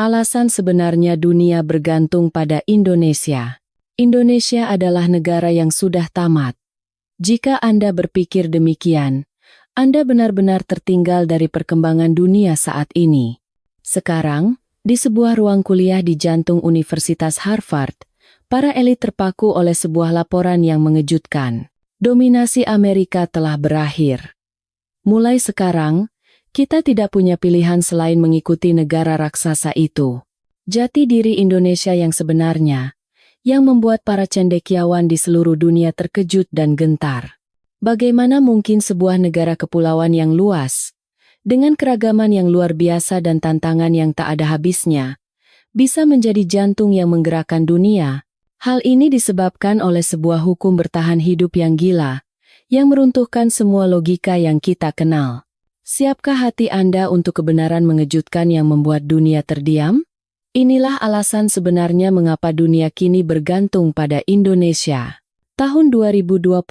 Alasan sebenarnya dunia bergantung pada Indonesia. Indonesia adalah negara yang sudah tamat. Jika Anda berpikir demikian, Anda benar-benar tertinggal dari perkembangan dunia saat ini. Sekarang, di sebuah ruang kuliah di jantung Universitas Harvard, para elit terpaku oleh sebuah laporan yang mengejutkan. Dominasi Amerika telah berakhir. Mulai sekarang, kita tidak punya pilihan selain mengikuti negara raksasa itu. Jati diri Indonesia yang sebenarnya, yang membuat para cendekiawan di seluruh dunia terkejut dan gentar. Bagaimana mungkin sebuah negara kepulauan yang luas, dengan keragaman yang luar biasa dan tantangan yang tak ada habisnya, bisa menjadi jantung yang menggerakkan dunia? Hal ini disebabkan oleh sebuah hukum bertahan hidup yang gila, yang meruntuhkan semua logika yang kita kenal. Siapkah hati Anda untuk kebenaran mengejutkan yang membuat dunia terdiam? Inilah alasan sebenarnya mengapa dunia kini bergantung pada Indonesia. Tahun 2025.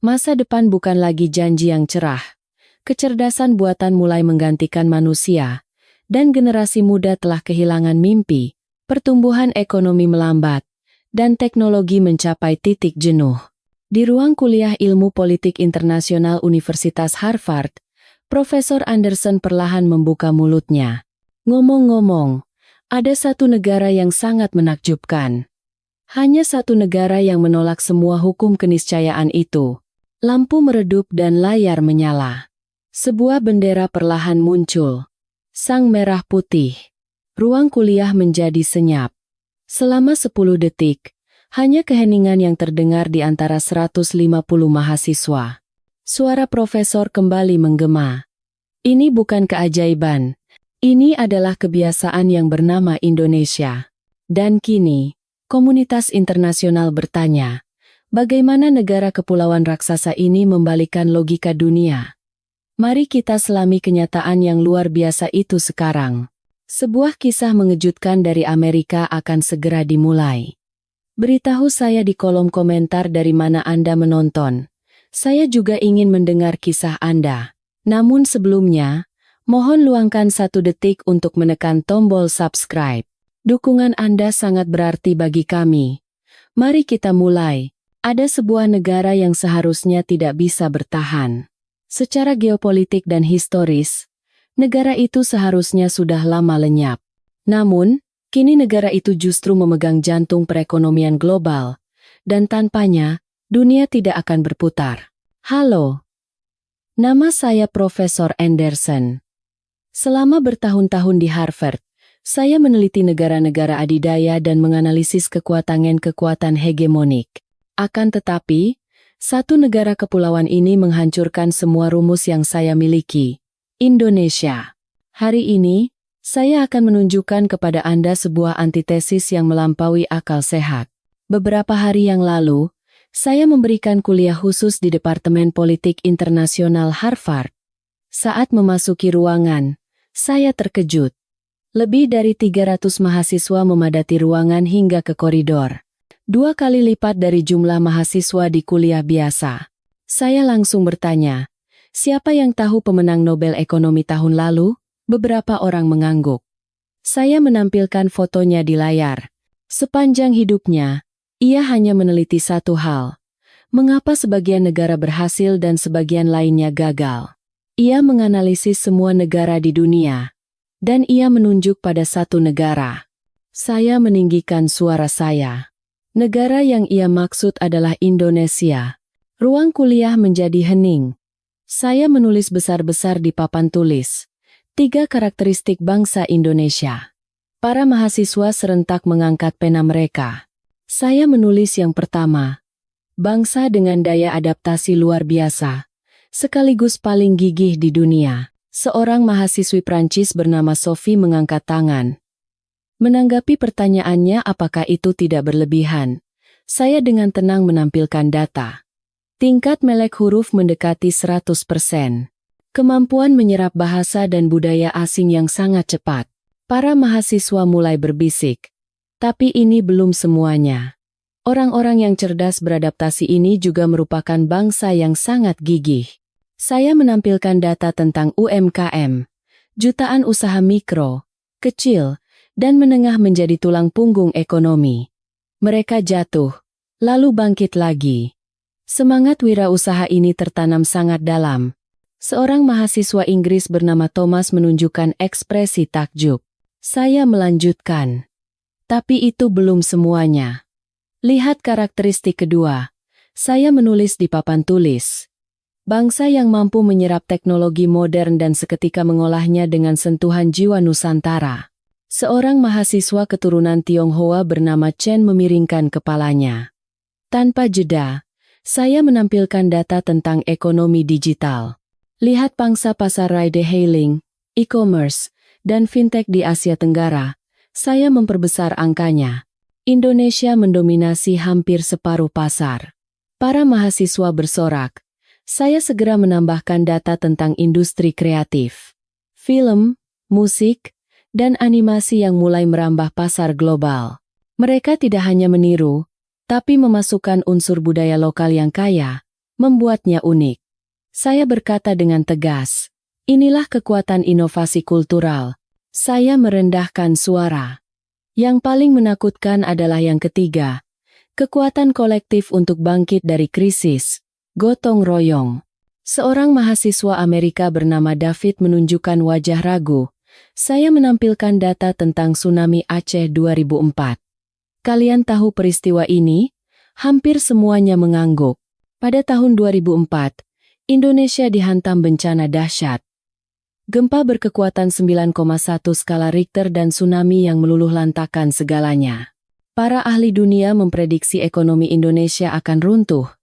Masa depan bukan lagi janji yang cerah. Kecerdasan buatan mulai menggantikan manusia, dan generasi muda telah kehilangan mimpi, pertumbuhan ekonomi melambat, dan teknologi mencapai titik jenuh. Di ruang kuliah Ilmu Politik Internasional Universitas Harvard, Profesor Anderson perlahan membuka mulutnya. Ngomong-ngomong, ada satu negara yang sangat menakjubkan. Hanya satu negara yang menolak semua hukum keniscayaan itu. Lampu meredup dan layar menyala. Sebuah bendera perlahan muncul. Sang merah putih. Ruang kuliah menjadi senyap. Selama 10 detik, hanya keheningan yang terdengar di antara 150 mahasiswa. Suara profesor kembali menggema. Ini bukan keajaiban. Ini adalah kebiasaan yang bernama Indonesia. Dan kini, komunitas internasional bertanya, bagaimana negara kepulauan raksasa ini membalikkan logika dunia? Mari kita selami kenyataan yang luar biasa itu sekarang. Sebuah kisah mengejutkan dari Amerika akan segera dimulai. Beritahu saya di kolom komentar dari mana Anda menonton. Saya juga ingin mendengar kisah Anda. Namun sebelumnya, mohon luangkan 1 detik untuk menekan tombol subscribe. Dukungan Anda sangat berarti bagi kami. Mari kita mulai. Ada sebuah negara yang seharusnya tidak bisa bertahan. Secara geopolitik dan historis, negara itu seharusnya sudah lama lenyap. Namun, kini negara itu justru memegang jantung perekonomian global, dan tanpanya, dunia tidak akan berputar. Halo, nama saya Profesor Anderson. Selama bertahun-tahun di Harvard, saya meneliti negara-negara adidaya dan menganalisis kekuatan hegemonik. Akan tetapi, satu negara kepulauan ini menghancurkan semua rumus yang saya miliki, Indonesia. Hari ini, saya akan menunjukkan kepada Anda sebuah antitesis yang melampaui akal sehat. Beberapa hari yang lalu, saya memberikan kuliah khusus di Departemen Politik Internasional Harvard. Saat memasuki ruangan, saya terkejut. Lebih dari 300 mahasiswa memadati ruangan hingga ke koridor. 2 kali lipat dari jumlah mahasiswa di kuliah biasa. Saya langsung bertanya, siapa yang tahu pemenang Nobel Ekonomi tahun lalu? Beberapa orang mengangguk. Saya menampilkan fotonya di layar. Sepanjang hidupnya, ia hanya meneliti satu hal. Mengapa sebagian negara berhasil dan sebagian lainnya gagal? Ia menganalisis semua negara di dunia. Dan ia menunjuk pada satu negara. Saya meninggikan suara saya. Negara yang ia maksud adalah Indonesia. Ruang kuliah menjadi hening. Saya menulis besar-besar di papan tulis. 3 karakteristik bangsa Indonesia. Para mahasiswa serentak mengangkat pena mereka. Saya menulis yang pertama. Bangsa dengan daya adaptasi luar biasa. Sekaligus paling gigih di dunia. Seorang mahasiswi Prancis bernama Sophie mengangkat tangan. Menanggapi pertanyaannya apakah itu tidak berlebihan, saya dengan tenang menampilkan data. Tingkat melek huruf mendekati 100%. Kemampuan menyerap bahasa dan budaya asing yang sangat cepat. Para mahasiswa mulai berbisik. Tapi ini belum semuanya. Orang-orang yang cerdas beradaptasi ini juga merupakan bangsa yang sangat gigih. Saya menampilkan data tentang UMKM, jutaan usaha mikro, kecil, dan menengah menjadi tulang punggung ekonomi. Mereka jatuh, lalu bangkit lagi. Semangat wirausaha ini tertanam sangat dalam. Seorang mahasiswa Inggris bernama Thomas menunjukkan ekspresi takjub. Saya melanjutkan. Tapi itu belum semuanya. Lihat karakteristik kedua. Saya menulis di papan tulis. Bangsa yang mampu menyerap teknologi modern dan seketika mengolahnya dengan sentuhan jiwa Nusantara. Seorang mahasiswa keturunan Tionghoa bernama Chen memiringkan kepalanya. Tanpa jeda, saya menampilkan data tentang ekonomi digital. Lihat pangsa pasar ride-hailing, e-commerce, dan fintech di Asia Tenggara. Saya memperbesar angkanya. Indonesia mendominasi hampir separuh pasar. Para mahasiswa bersorak. Saya segera menambahkan data tentang industri kreatif, film, musik, dan animasi yang mulai merambah pasar global. Mereka tidak hanya meniru, tapi memasukkan unsur budaya lokal yang kaya, membuatnya unik. Saya berkata dengan tegas, inilah kekuatan inovasi kultural. Saya merendahkan suara. Yang paling menakutkan adalah yang ketiga, kekuatan kolektif untuk bangkit dari krisis. Gotong royong. Seorang mahasiswa Amerika bernama David menunjukkan wajah ragu. Saya menampilkan data tentang tsunami Aceh 2004. Kalian tahu peristiwa ini? Hampir semuanya mengangguk. Pada tahun 2004, Indonesia dihantam bencana dahsyat. Gempa berkekuatan 9,1 skala Richter dan tsunami yang meluluhlantakkan segalanya. Para ahli dunia memprediksi ekonomi Indonesia akan runtuh,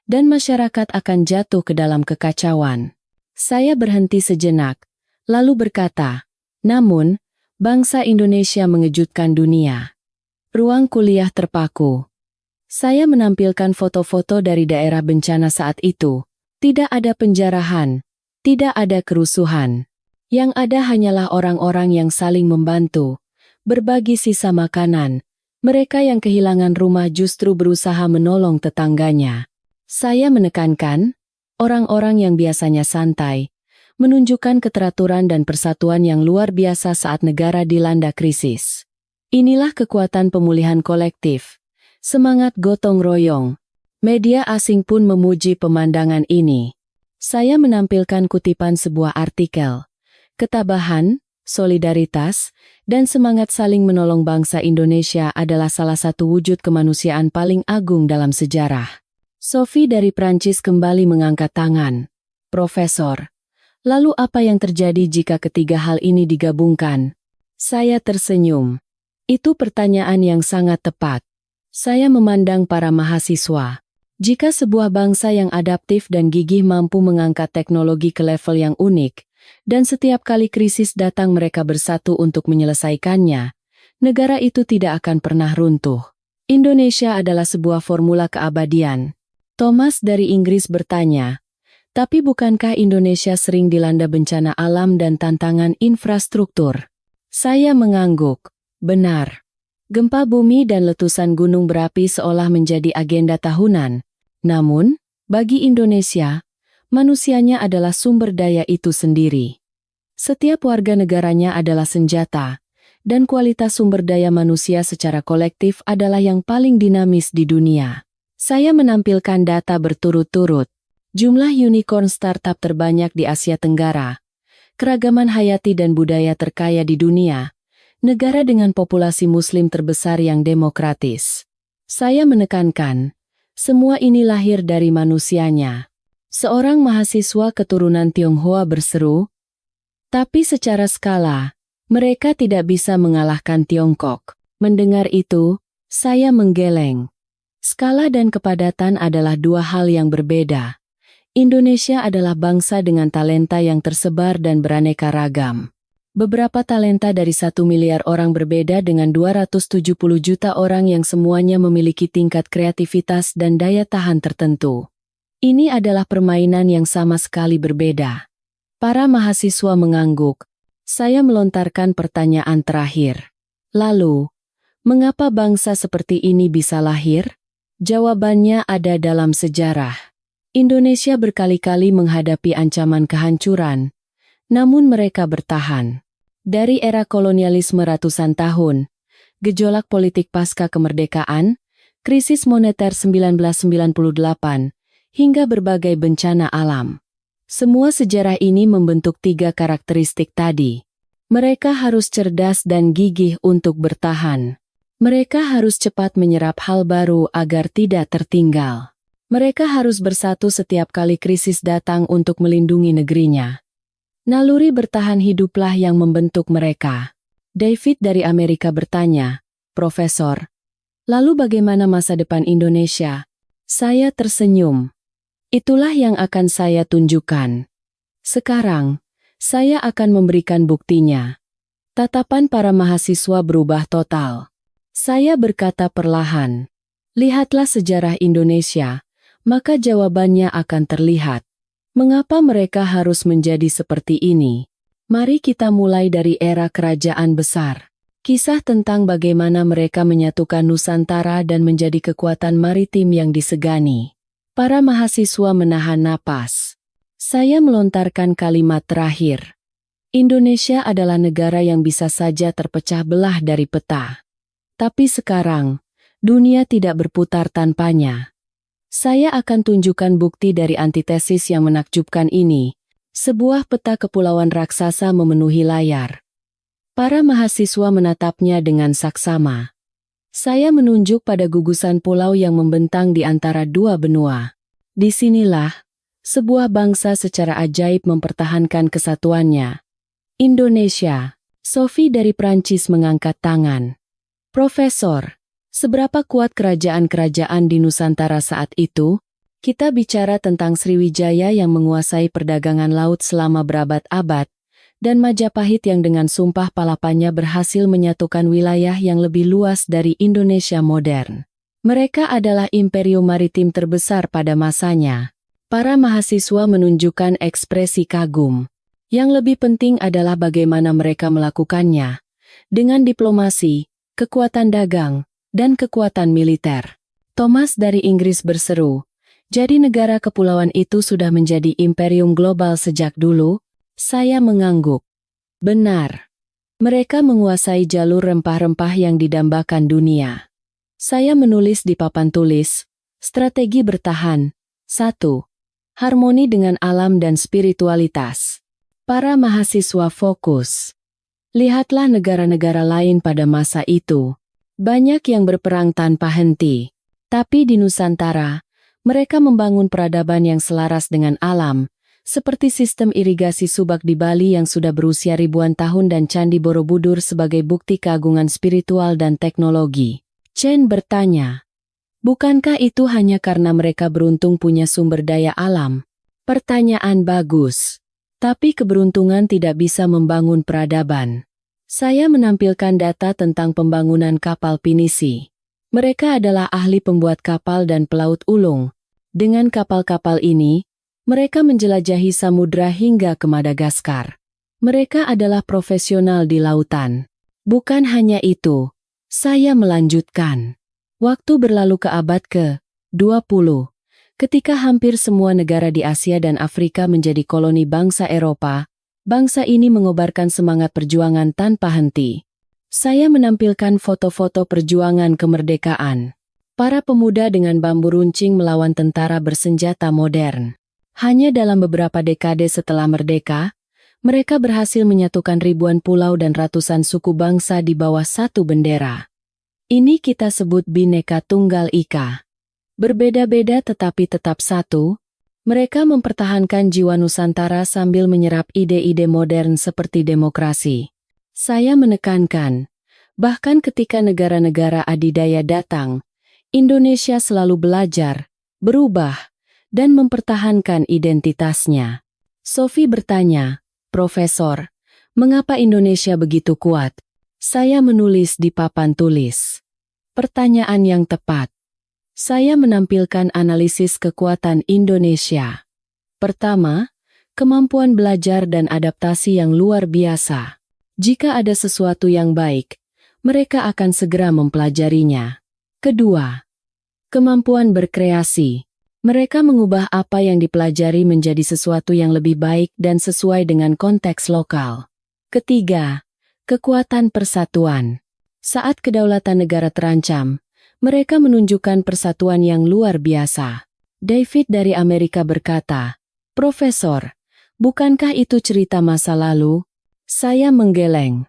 dan masyarakat akan jatuh ke dalam kekacauan. Saya berhenti sejenak, lalu berkata, namun, bangsa Indonesia mengejutkan dunia. Ruang kuliah terpaku. Saya menampilkan foto-foto dari daerah bencana saat itu. Tidak ada penjarahan, tidak ada kerusuhan. Yang ada hanyalah orang-orang yang saling membantu, berbagi sisa makanan. Mereka yang kehilangan rumah justru berusaha menolong tetangganya. Saya menekankan, orang-orang yang biasanya santai, menunjukkan keteraturan dan persatuan yang luar biasa saat negara dilanda krisis. Inilah kekuatan pemulihan kolektif, semangat gotong royong. Media asing pun memuji pemandangan ini. Saya menampilkan kutipan sebuah artikel. Ketabahan, solidaritas, dan semangat saling menolong bangsa Indonesia adalah salah satu wujud kemanusiaan paling agung dalam sejarah. Sophie dari Prancis kembali mengangkat tangan. Profesor, lalu apa yang terjadi jika ketiga hal ini digabungkan? Saya tersenyum. Itu pertanyaan yang sangat tepat. Saya memandang para mahasiswa. Jika sebuah bangsa yang adaptif dan gigih mampu mengangkat teknologi ke level yang unik, dan setiap kali krisis datang mereka bersatu untuk menyelesaikannya, negara itu tidak akan pernah runtuh. Indonesia adalah sebuah formula keabadian. Thomas dari Inggris bertanya, tapi bukankah Indonesia sering dilanda bencana alam dan tantangan infrastruktur? Saya mengangguk. Benar. Gempa bumi dan letusan gunung berapi seolah menjadi agenda tahunan. Namun, bagi Indonesia, manusianya adalah sumber daya itu sendiri. Setiap warga negaranya adalah senjata, dan kualitas sumber daya manusia secara kolektif adalah yang paling dinamis di dunia. Saya menampilkan data berturut-turut. Jumlah unicorn startup terbanyak di Asia Tenggara. Keragaman hayati dan budaya terkaya di dunia. Negara dengan populasi muslim terbesar yang demokratis. Saya menekankan, semua ini lahir dari manusianya. Seorang mahasiswa keturunan Tionghoa berseru, tapi secara skala, mereka tidak bisa mengalahkan Tiongkok. Mendengar itu, saya menggeleng. Skala dan kepadatan adalah dua hal yang berbeda. Indonesia adalah bangsa dengan talenta yang tersebar dan beraneka ragam. Beberapa talenta dari 1 miliar orang berbeda dengan 270 juta orang yang semuanya memiliki tingkat kreativitas dan daya tahan tertentu. Ini adalah permainan yang sama sekali berbeda. Para mahasiswa mengangguk. Saya melontarkan pertanyaan terakhir. Lalu, mengapa bangsa seperti ini bisa lahir? Jawabannya ada dalam sejarah. Indonesia berkali-kali menghadapi ancaman kehancuran, namun mereka bertahan. Dari era kolonialisme ratusan tahun, gejolak politik pasca kemerdekaan, krisis moneter 1998, hingga berbagai bencana alam. Semua sejarah ini membentuk 3 karakteristik tadi. Mereka harus cerdas dan gigih untuk bertahan. Mereka harus cepat menyerap hal baru agar tidak tertinggal. Mereka harus bersatu setiap kali krisis datang untuk melindungi negerinya. Naluri bertahan hiduplah yang membentuk mereka. David dari Amerika bertanya, "Profesor, lalu bagaimana masa depan Indonesia?" Saya tersenyum. Itulah yang akan saya tunjukkan. Sekarang, saya akan memberikan buktinya. Tatapan para mahasiswa berubah total. Saya berkata perlahan, "Lihatlah sejarah Indonesia, maka jawabannya akan terlihat. Mengapa mereka harus menjadi seperti ini? Mari kita mulai dari era kerajaan besar. Kisah tentang bagaimana mereka menyatukan Nusantara dan menjadi kekuatan maritim yang disegani." Para mahasiswa menahan napas. Saya melontarkan kalimat terakhir. Indonesia adalah negara yang bisa saja terpecah belah dari peta. Tapi sekarang, dunia tidak berputar tanpanya. Saya akan tunjukkan bukti dari antitesis yang menakjubkan ini. Sebuah peta kepulauan raksasa memenuhi layar. Para mahasiswa menatapnya dengan saksama. Saya menunjuk pada gugusan pulau yang membentang di antara 2 benua. Disinilah, sebuah bangsa secara ajaib mempertahankan kesatuannya. Indonesia. Sophie dari Prancis mengangkat tangan. "Profesor, seberapa kuat kerajaan-kerajaan di Nusantara saat itu? Kita bicara tentang Sriwijaya yang menguasai perdagangan laut selama berabad-abad, dan Majapahit yang dengan sumpah palapanya berhasil menyatukan wilayah yang lebih luas dari Indonesia modern. Mereka adalah imperium maritim terbesar pada masanya." Para mahasiswa menunjukkan ekspresi kagum. Yang lebih penting adalah bagaimana mereka melakukannya. Dengan diplomasi, kekuatan dagang, dan kekuatan militer. Thomas dari Inggris berseru, "Jadi negara kepulauan itu sudah menjadi imperium global sejak dulu?" Saya mengangguk. Benar. Mereka menguasai jalur rempah-rempah yang didambakan dunia. Saya menulis di papan tulis, strategi bertahan. 1. Harmoni dengan alam dan spiritualitas. Para mahasiswa fokus. Lihatlah negara-negara lain pada masa itu. Banyak yang berperang tanpa henti. Tapi di Nusantara, mereka membangun peradaban yang selaras dengan alam, seperti sistem irigasi subak di Bali yang sudah berusia ribuan tahun dan Candi Borobudur sebagai bukti keagungan spiritual dan teknologi. Chen bertanya, "Bukankah itu hanya karena mereka beruntung punya sumber daya alam?" Pertanyaan bagus. Tapi keberuntungan tidak bisa membangun peradaban. Saya menampilkan data tentang pembangunan kapal pinisi. Mereka adalah ahli pembuat kapal dan pelaut ulung. Dengan kapal-kapal ini, mereka menjelajahi samudra hingga ke Madagaskar. Mereka adalah profesional di lautan. Bukan hanya itu, saya melanjutkan. Waktu berlalu ke abad ke-20, ketika hampir semua negara di Asia dan Afrika menjadi koloni bangsa Eropa, bangsa ini mengobarkan semangat perjuangan tanpa henti. Saya menampilkan foto-foto perjuangan kemerdekaan. Para pemuda dengan bambu runcing melawan tentara bersenjata modern. Hanya dalam beberapa dekade setelah merdeka, mereka berhasil menyatukan ribuan pulau dan ratusan suku bangsa di bawah satu bendera. Ini kita sebut Bhinneka Tunggal Ika. Berbeda-beda tetapi tetap satu, mereka mempertahankan jiwa Nusantara sambil menyerap ide-ide modern seperti demokrasi. Saya menekankan, bahkan ketika negara-negara adidaya datang, Indonesia selalu belajar, berubah, dan mempertahankan identitasnya. Sophie bertanya, "Profesor, mengapa Indonesia begitu kuat?" Saya menulis di papan tulis. Pertanyaan yang tepat. Saya menampilkan analisis kekuatan Indonesia. Pertama, kemampuan belajar dan adaptasi yang luar biasa. Jika ada sesuatu yang baik, mereka akan segera mempelajarinya. Kedua, kemampuan berkreasi. Mereka mengubah apa yang dipelajari menjadi sesuatu yang lebih baik dan sesuai dengan konteks lokal. Ketiga, Kekuatan persatuan. Saat kedaulatan negara terancam, mereka menunjukkan persatuan yang luar biasa. David dari Amerika berkata, "Profesor, bukankah itu cerita masa lalu?" Saya menggeleng.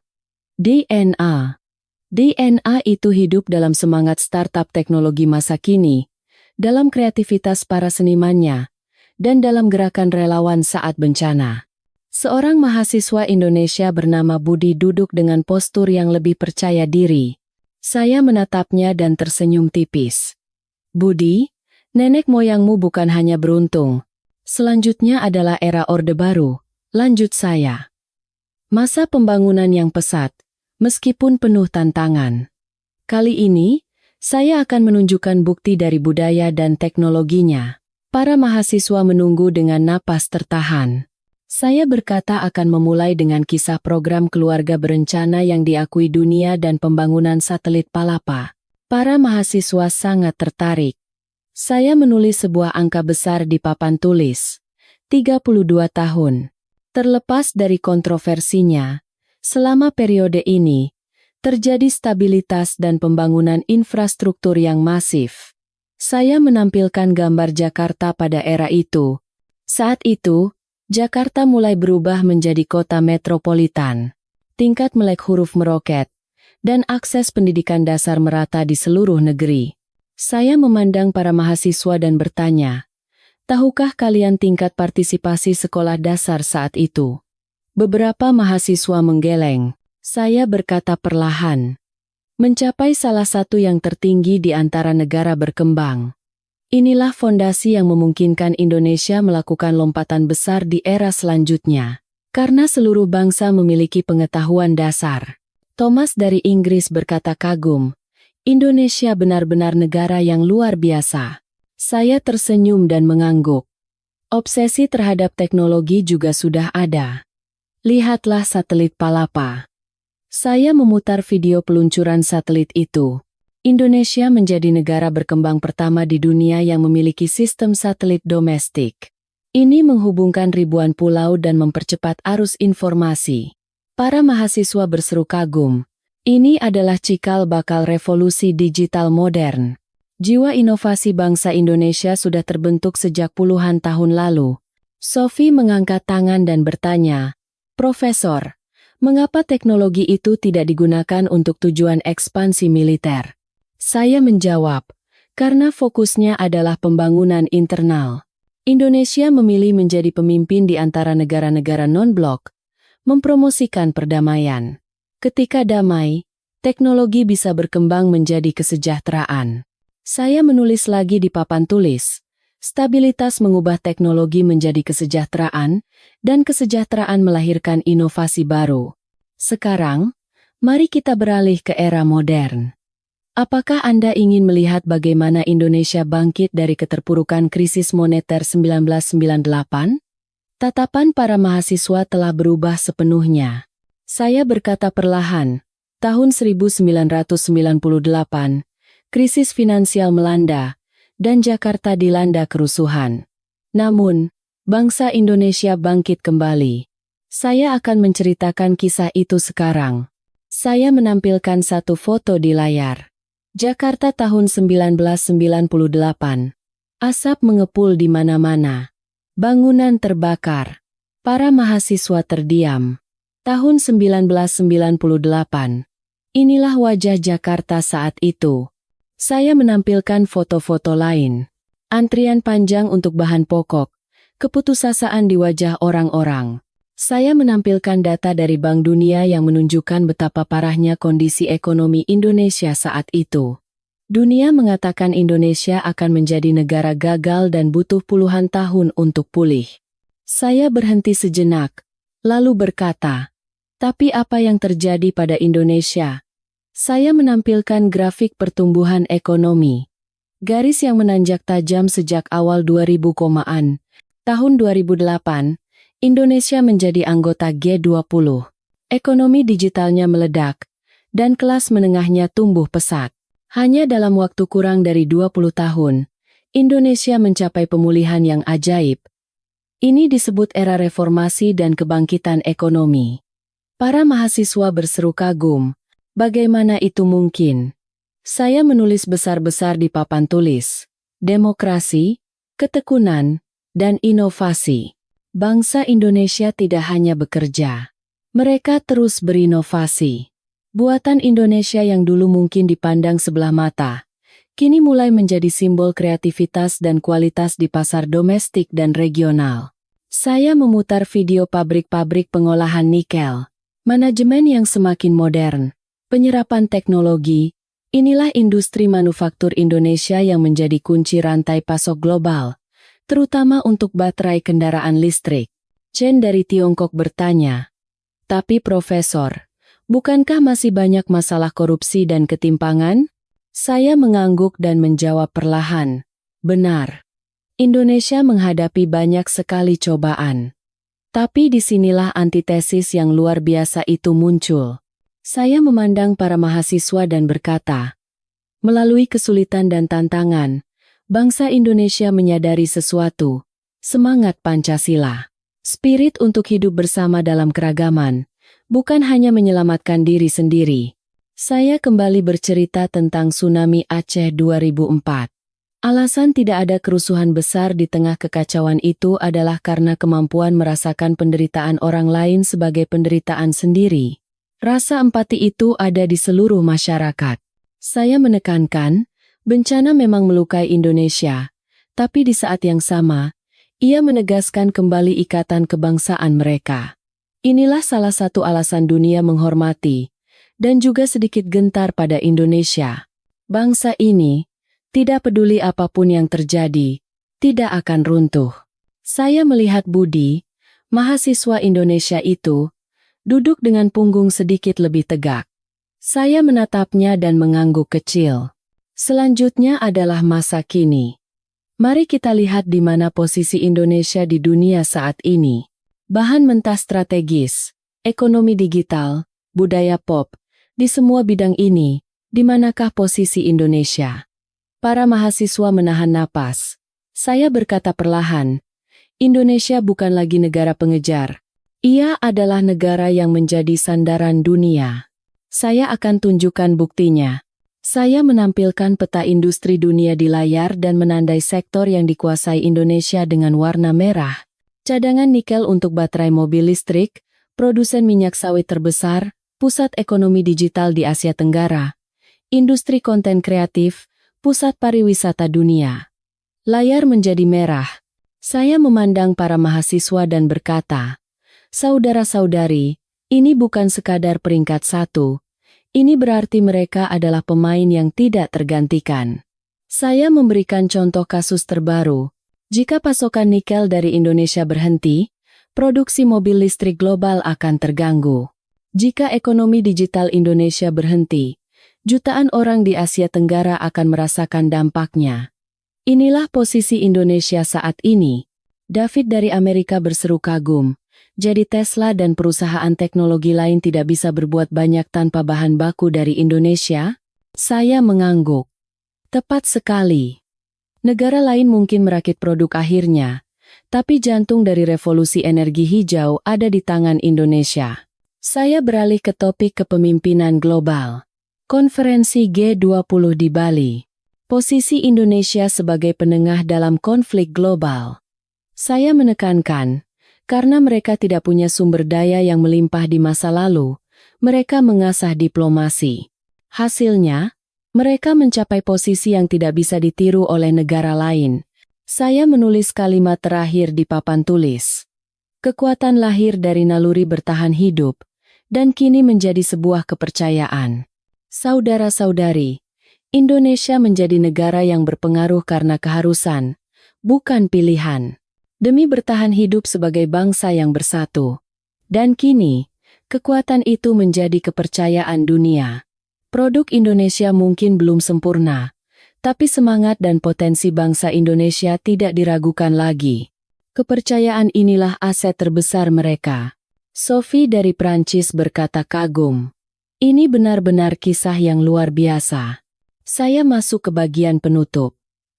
DNA. DNA itu hidup dalam semangat startup teknologi masa kini, dalam kreativitas para senimannya, dan dalam gerakan relawan saat bencana. Seorang mahasiswa Indonesia bernama Budi duduk dengan postur yang lebih percaya diri. Saya menatapnya dan tersenyum tipis. "Budi, nenek moyangmu bukan hanya beruntung. Selanjutnya adalah era Orde Baru," lanjut saya. "Masa pembangunan yang pesat, meskipun penuh tantangan. Kali ini, saya akan menunjukkan bukti dari budaya dan teknologinya." Para mahasiswa menunggu dengan napas tertahan. Saya berkata akan memulai dengan kisah program keluarga berencana yang diakui dunia dan pembangunan satelit Palapa. Para mahasiswa sangat tertarik. Saya menulis sebuah angka besar di papan tulis. 32 tahun. Terlepas dari kontroversinya, selama periode ini, terjadi stabilitas dan pembangunan infrastruktur yang masif. Saya menampilkan gambar Jakarta pada era itu. Saat itu, Jakarta mulai berubah menjadi kota metropolitan. Tingkat melek huruf meroket, dan akses pendidikan dasar merata di seluruh negeri. Saya memandang para mahasiswa dan bertanya, "Tahukah kalian tingkat partisipasi sekolah dasar saat itu?" Beberapa mahasiswa menggeleng. Saya berkata perlahan, "Mencapai salah satu yang tertinggi di antara negara berkembang." Inilah fondasi yang memungkinkan Indonesia melakukan lompatan besar di era selanjutnya. Karena seluruh bangsa memiliki pengetahuan dasar. Thomas dari Inggris berkata kagum, "Indonesia benar-benar negara yang luar biasa." Saya tersenyum dan mengangguk. Obsesi terhadap teknologi juga sudah ada. Lihatlah satelit Palapa. Saya memutar video peluncuran satelit itu. Indonesia menjadi negara berkembang pertama di dunia yang memiliki sistem satelit domestik. Ini menghubungkan ribuan pulau dan mempercepat arus informasi. Para mahasiswa berseru kagum. Ini adalah cikal bakal revolusi digital modern. Jiwa inovasi bangsa Indonesia sudah terbentuk sejak puluhan tahun lalu. Sophie mengangkat tangan dan bertanya, "Profesor, mengapa teknologi itu tidak digunakan untuk tujuan ekspansi militer?" Saya menjawab, "Karena fokusnya adalah pembangunan internal." Indonesia memilih menjadi pemimpin di antara negara-negara non-blok, mempromosikan perdamaian. Ketika damai, teknologi bisa berkembang menjadi kesejahteraan. Saya menulis lagi di papan tulis, stabilitas mengubah teknologi menjadi kesejahteraan, dan kesejahteraan melahirkan inovasi baru. Sekarang, mari kita beralih ke era modern. Apakah Anda ingin melihat bagaimana Indonesia bangkit dari keterpurukan krisis moneter 1998? Tatapan para mahasiswa telah berubah sepenuhnya. Saya berkata perlahan, tahun 1998, krisis finansial melanda, dan Jakarta dilanda kerusuhan. Namun, bangsa Indonesia bangkit kembali. Saya akan menceritakan kisah itu sekarang. Saya menampilkan satu foto di layar. Jakarta tahun 1998. Asap mengepul di mana-mana. Bangunan terbakar. Para mahasiswa terdiam. Tahun 1998. Inilah wajah Jakarta saat itu. Saya menampilkan foto-foto lain. Antrian panjang untuk bahan pokok. Keputusasaan di wajah orang-orang. Saya menampilkan data dari Bank Dunia yang menunjukkan betapa parahnya kondisi ekonomi Indonesia saat itu. Dunia mengatakan Indonesia akan menjadi negara gagal dan butuh puluhan tahun untuk pulih. Saya berhenti sejenak, lalu berkata, "Tapi apa yang terjadi pada Indonesia?" Saya menampilkan grafik pertumbuhan ekonomi. Garis yang menanjak tajam sejak awal 2000-an. Tahun 2008, Indonesia menjadi anggota G20. Ekonomi digitalnya meledak, dan kelas menengahnya tumbuh pesat. Hanya dalam waktu kurang dari 20 tahun, Indonesia mencapai pemulihan yang ajaib. Ini disebut era reformasi dan kebangkitan ekonomi. Para mahasiswa berseru kagum. Bagaimana itu mungkin? Saya menulis besar-besar di papan tulis. Demokrasi, ketekunan, dan inovasi. Bangsa Indonesia tidak hanya bekerja. Mereka terus berinovasi. Buatan Indonesia yang dulu mungkin dipandang sebelah mata, kini mulai menjadi simbol kreativitas dan kualitas di pasar domestik dan regional. Saya memutar video pabrik-pabrik pengolahan nikel, manajemen yang semakin modern, penyerapan teknologi. Inilah industri manufaktur Indonesia yang menjadi kunci rantai pasok global, terutama untuk baterai kendaraan listrik. Chen dari Tiongkok bertanya, "Tapi Profesor, bukankah masih banyak masalah korupsi dan ketimpangan?" Saya mengangguk dan menjawab perlahan, "Benar. Indonesia menghadapi banyak sekali cobaan. Tapi disinilah antitesis yang luar biasa itu muncul." Saya memandang para mahasiswa dan berkata, melalui kesulitan dan tantangan, bangsa Indonesia menyadari sesuatu, semangat Pancasila. Spirit untuk hidup bersama dalam keragaman, bukan hanya menyelamatkan diri sendiri. Saya kembali bercerita tentang tsunami Aceh 2004. Alasan tidak ada kerusuhan besar di tengah kekacauan itu adalah karena kemampuan merasakan penderitaan orang lain sebagai penderitaan sendiri. Rasa empati itu ada di seluruh masyarakat. Saya menekankan, bencana memang melukai Indonesia, tapi di saat yang sama, ia menegaskan kembali ikatan kebangsaan mereka. Inilah salah satu alasan dunia menghormati, dan juga sedikit gentar pada Indonesia. Bangsa ini, tidak peduli apapun yang terjadi, tidak akan runtuh. Saya melihat Budi, mahasiswa Indonesia itu, duduk dengan punggung sedikit lebih tegak. Saya menatapnya dan mengangguk kecil. Selanjutnya adalah masa kini. Mari kita lihat di mana posisi Indonesia di dunia saat ini. Bahan mentah strategis, ekonomi digital, budaya pop, di semua bidang ini, di manakah posisi Indonesia? Para mahasiswa menahan napas. Saya berkata perlahan, Indonesia bukan lagi negara pengejar. Ia adalah negara yang menjadi sandaran dunia. Saya akan tunjukkan buktinya. Saya menampilkan peta industri dunia di layar dan menandai sektor yang dikuasai Indonesia dengan warna merah. Cadangan nikel untuk baterai mobil listrik, produsen minyak sawit terbesar, pusat ekonomi digital di Asia Tenggara, industri konten kreatif, pusat pariwisata dunia. Layar menjadi merah. Saya memandang para mahasiswa dan berkata, saudara-saudari, ini bukan sekadar peringkat 1. Ini berarti mereka adalah pemain yang tidak tergantikan. Saya memberikan contoh kasus terbaru. Jika pasokan nikel dari Indonesia berhenti, produksi mobil listrik global akan terganggu. Jika ekonomi digital Indonesia berhenti, jutaan orang di Asia Tenggara akan merasakan dampaknya. Inilah posisi Indonesia saat ini. David dari Amerika berseru kagum. Jadi Tesla dan perusahaan teknologi lain tidak bisa berbuat banyak tanpa bahan baku dari Indonesia? Saya mengangguk. Tepat sekali. Negara lain mungkin merakit produk akhirnya, tapi jantung dari revolusi energi hijau ada di tangan Indonesia. Saya beralih ke topik kepemimpinan global. Konferensi G20 di Bali. Posisi Indonesia sebagai penengah dalam konflik global. Saya menekankan, karena mereka tidak punya sumber daya yang melimpah di masa lalu, mereka mengasah diplomasi. Hasilnya, mereka mencapai posisi yang tidak bisa ditiru oleh negara lain. Saya menulis kalimat terakhir di papan tulis. Kekuatan lahir dari naluri bertahan hidup, dan kini menjadi sebuah kepercayaan. Saudara-saudari, Indonesia menjadi negara yang berpengaruh karena keharusan, bukan pilihan. Demi bertahan hidup sebagai bangsa yang bersatu. Dan kini, kekuatan itu menjadi kepercayaan dunia. Produk Indonesia mungkin belum sempurna, tapi semangat dan potensi bangsa Indonesia tidak diragukan lagi. Kepercayaan inilah aset terbesar mereka. Sophie dari Prancis berkata kagum. Ini benar-benar kisah yang luar biasa. Saya masuk ke bagian penutup.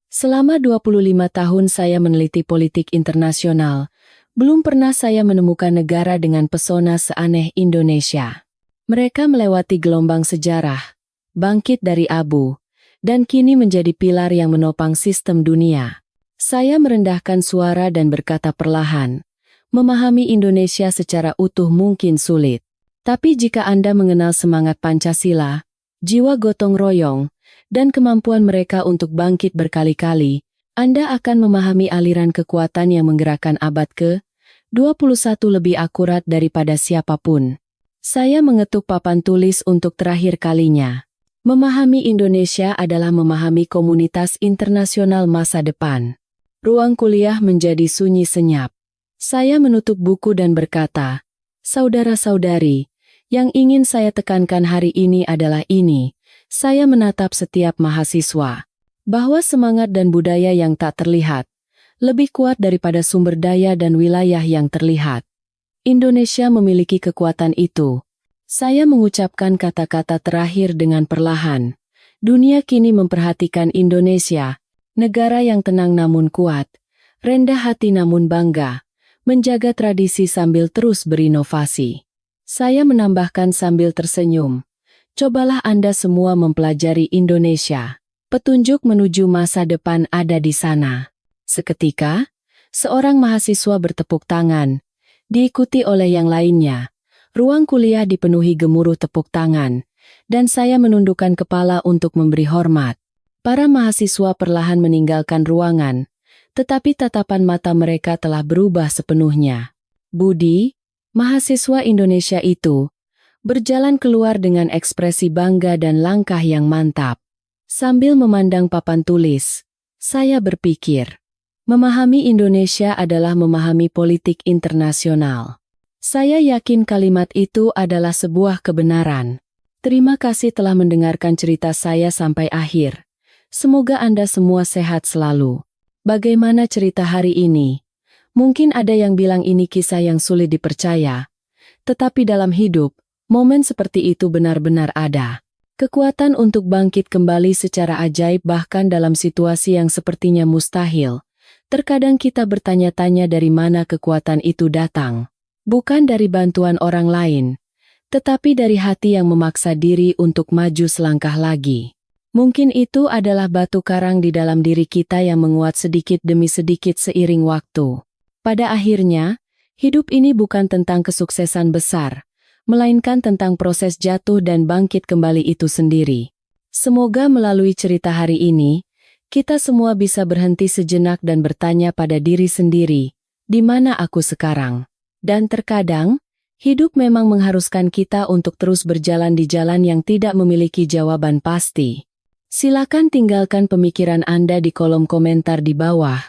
Selama 25 tahun saya meneliti politik internasional, Belum pernah saya menemukan negara dengan pesona seaneh Indonesia. Mereka melewati gelombang sejarah, bangkit dari abu, dan kini menjadi pilar yang menopang sistem dunia. Saya merendahkan suara dan berkata perlahan, memahami Indonesia secara utuh mungkin sulit. Tapi jika Anda mengenal semangat Pancasila, jiwa gotong royong, dan kemampuan mereka untuk bangkit berkali-kali, Anda akan memahami aliran kekuatan yang menggerakkan abad ke-21 lebih akurat daripada siapapun. Saya mengetuk papan tulis untuk terakhir kalinya. Memahami Indonesia adalah memahami komunitas internasional masa depan. Ruang kuliah menjadi sunyi senyap. Saya menutup buku dan berkata, saudara-saudari, yang ingin saya tekankan hari ini adalah ini. Saya menatap setiap mahasiswa, bahwa semangat dan budaya yang tak terlihat, lebih kuat daripada sumber daya dan wilayah yang terlihat. Indonesia memiliki kekuatan itu. Saya mengucapkan kata-kata terakhir dengan perlahan. Dunia kini memperhatikan Indonesia, negara yang tenang namun kuat, rendah hati namun bangga, menjaga tradisi sambil terus berinovasi. Saya menambahkan sambil tersenyum, cobalah Anda semua mempelajari Indonesia. Petunjuk menuju masa depan ada di sana. Seketika, seorang mahasiswa bertepuk tangan, diikuti oleh yang lainnya. Ruang kuliah dipenuhi gemuruh tepuk tangan, dan saya menundukkan kepala untuk memberi hormat. Para mahasiswa perlahan meninggalkan ruangan, tetapi tatapan mata mereka telah berubah sepenuhnya. Budi, mahasiswa Indonesia itu, berjalan keluar dengan ekspresi bangga dan langkah yang mantap. Sambil memandang papan tulis, saya berpikir, memahami Indonesia adalah memahami politik internasional. Saya yakin kalimat itu adalah sebuah kebenaran. Terima kasih telah mendengarkan cerita saya sampai akhir. Semoga Anda semua sehat selalu. Bagaimana cerita hari ini? Mungkin ada yang bilang ini kisah yang sulit dipercaya. Tetapi dalam hidup, momen seperti itu benar-benar ada. Kekuatan untuk bangkit kembali secara ajaib bahkan dalam situasi yang sepertinya mustahil. Terkadang kita bertanya-tanya dari mana kekuatan itu datang. Bukan dari bantuan orang lain, tetapi dari hati yang memaksa diri untuk maju selangkah lagi. Mungkin itu adalah batu karang di dalam diri kita yang menguat sedikit demi sedikit seiring waktu. Pada akhirnya, hidup ini bukan tentang kesuksesan besar, melainkan tentang proses jatuh dan bangkit kembali itu sendiri. Semoga melalui cerita hari ini, kita semua bisa berhenti sejenak dan bertanya pada diri sendiri, di mana aku sekarang? Dan terkadang, hidup memang mengharuskan kita untuk terus berjalan di jalan yang tidak memiliki jawaban pasti. Silakan tinggalkan pemikiran Anda di kolom komentar di bawah,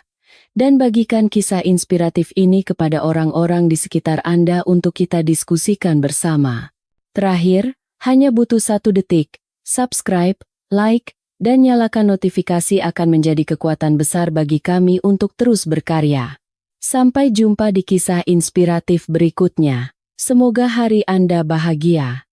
dan bagikan kisah inspiratif ini kepada orang-orang di sekitar Anda untuk kita diskusikan bersama. Terakhir, hanya butuh 1 detik, subscribe, like, dan nyalakan notifikasi akan menjadi kekuatan besar bagi kami untuk terus berkarya. Sampai jumpa di kisah inspiratif berikutnya. Semoga hari Anda bahagia.